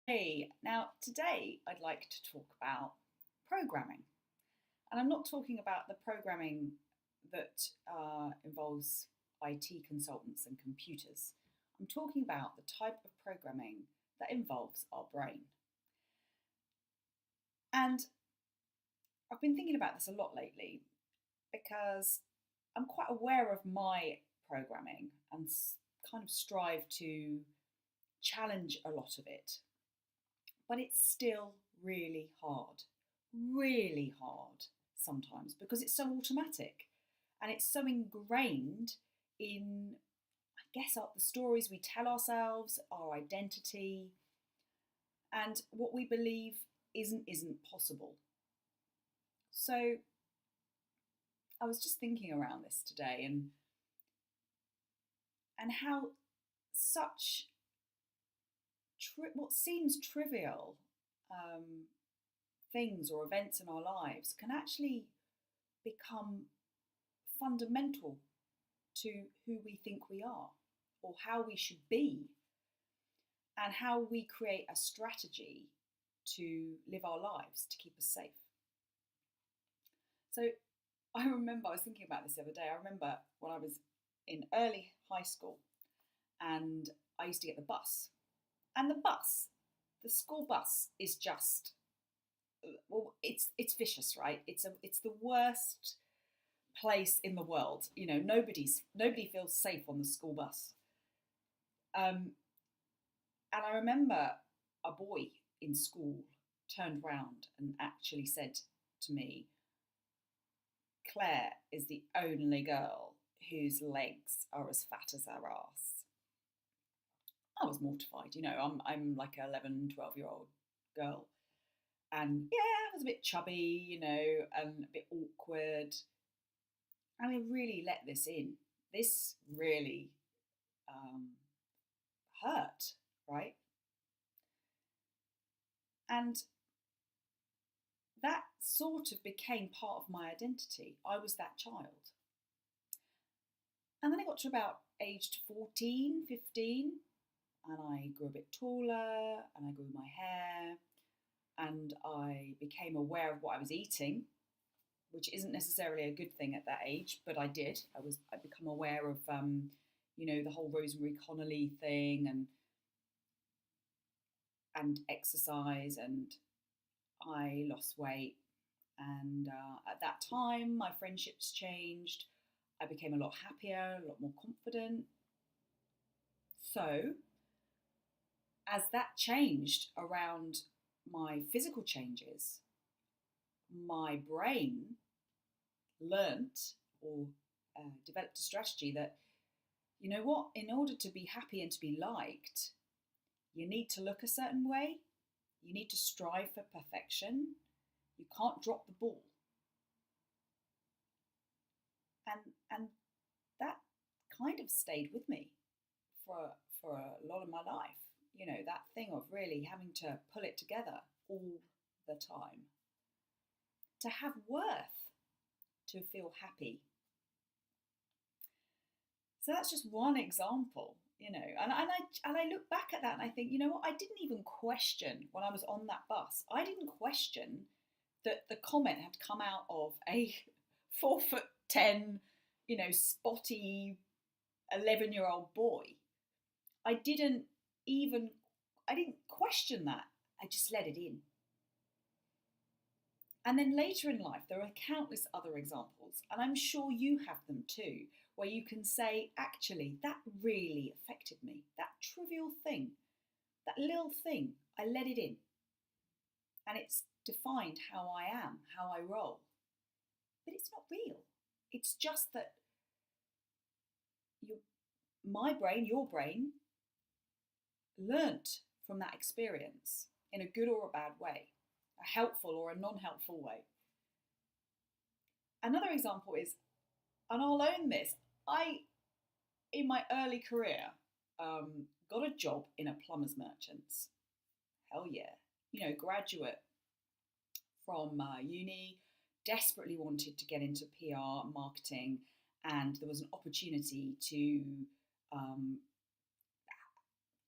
Hey, now today I'd like to talk about programming. And I'm not talking about the programming that involves IT consultants and computers. I'm talking about the type of programming that involves our brain. And I've been thinking about this a lot lately because I'm quite aware of my programming and kind of strive to challenge a lot of it. But it's still really hard sometimes because it's so automatic and it's so ingrained in, I guess, the stories we tell ourselves, our identity, and what we believe isn't possible. So I was just thinking around this today and how such what seems trivial um, things or events in our lives can actually become fundamental to who we think we are or how we should be and how we create a strategy to live our lives to keep us safe. So I was thinking about this the other day. I remember when I was in early high school and I used to get the bus. And the school bus is just, well, it's vicious, right? It's the worst place in the world. You know, nobody feels safe on the school bus. Um, and I remember a boy in school turned round and actually said to me, "Claire is the only girl whose legs are as fat as her ass." I was mortified. I'm like an 11, 12-year old girl. And yeah, I was a bit chubby, and a bit awkward. And I really let this in. This really um, hurt, right? And that sort of became part of my identity. I was that child. And then I got to about aged 14, 15, and I grew a bit taller and I grew my hair and I became aware of what I was eating, which isn't necessarily a good thing at that age, but I did. I become aware of the whole Rosemary Connolly thing and exercise, and I lost weight. And at that time, my friendships changed. I became a lot happier, a lot more confident. So, as that changed around my physical changes, my brain learnt or developed a strategy that, you know what, in order to be happy and to be liked, you need to look a certain way, you need to strive for perfection, you can't drop the ball. And that kind of stayed with me for a lot of my life. That thing of really having to pull it together all the time. To have worth, to feel happy. So that's just one example, and I look back at that and I think, you know what, I didn't even question when I was on that bus. I didn't question that the comment had come out of a 4'10", spotty 11-year-old boy. I didn't even, I didn't question that. I just let it in. And then later in life, there are countless other examples, and I'm sure you have them too, where you can say, actually, that really affected me. That trivial thing, that little thing, I let it in. And it's defined how I am, how I roll. But it's not real. It's just that my brain, your brain, learnt from that experience in a good or a bad way, a helpful or a non-helpful way. Another example is, and I'll own this, in my early career, got a job in a plumber's merchants. Hell yeah. Graduate from uni, desperately wanted to get into PR, marketing, and there was an opportunity to um,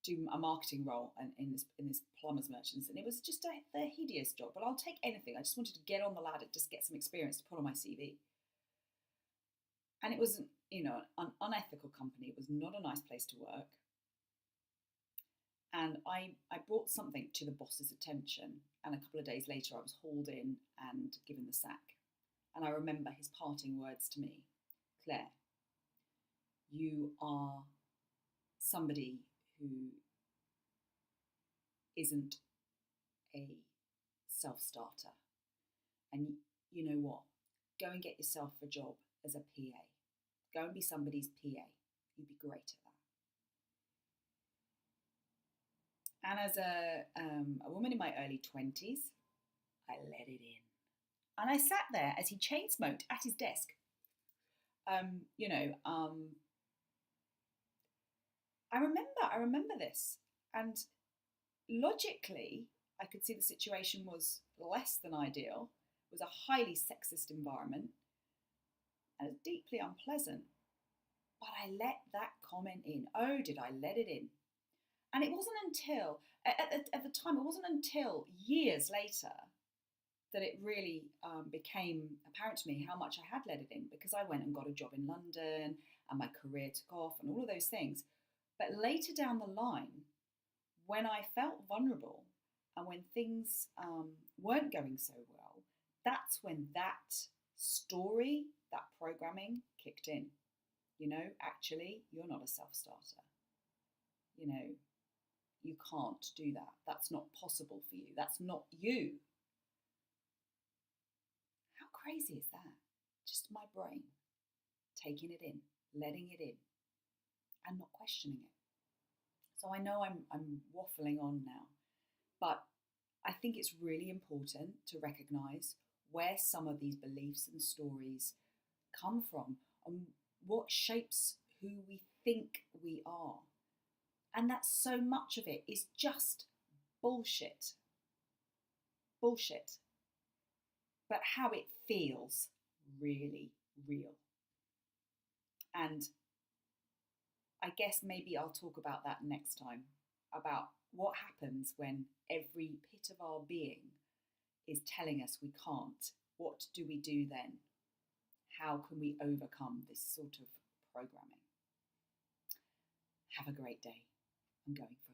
do a marketing role and in this plumbers merchants, and it was just a hideous job. But I'll take anything. I just wanted to get on the ladder, just get some experience to put on my CV. And it was, an unethical company. It was not a nice place to work. And I brought something to the boss's attention, and a couple of days later, I was hauled in and given the sack. And I remember his parting words to me: Claire, you are somebody who isn't a self-starter. And you know what? Go and get yourself a job as a PA. Go and be somebody's PA. You'd be great at that. And as a woman in my early 20s, I let it in. And I sat there as he chain smoked at his desk. I remember this. And logically, I could see the situation was less than ideal. It was a highly sexist environment and it was deeply unpleasant. But I let that comment in. Oh, did I let it in? And it wasn't until, at the time, it wasn't until years later that it really became apparent to me how much I had let it in, because I went and got a job in London and my career took off and all of those things. But later down the line, when I felt vulnerable and when things weren't going so well, that's when that story, that programming kicked in. Actually, you're not a self-starter. You can't do that. That's not possible for you. That's not you. How crazy is that? Just my brain taking it in, letting it in, and not questioning it. So I know I'm waffling on now, but I think it's really important to recognise where some of these beliefs and stories come from and what shapes who we think we are. And that so much of it is just bullshit. Bullshit. But how it feels really real. And I guess maybe I'll talk about that next time, about what happens when every pit of our being is telling us we can't. What do we do then? How can we overcome this sort of programming? Have a great day. I'm going for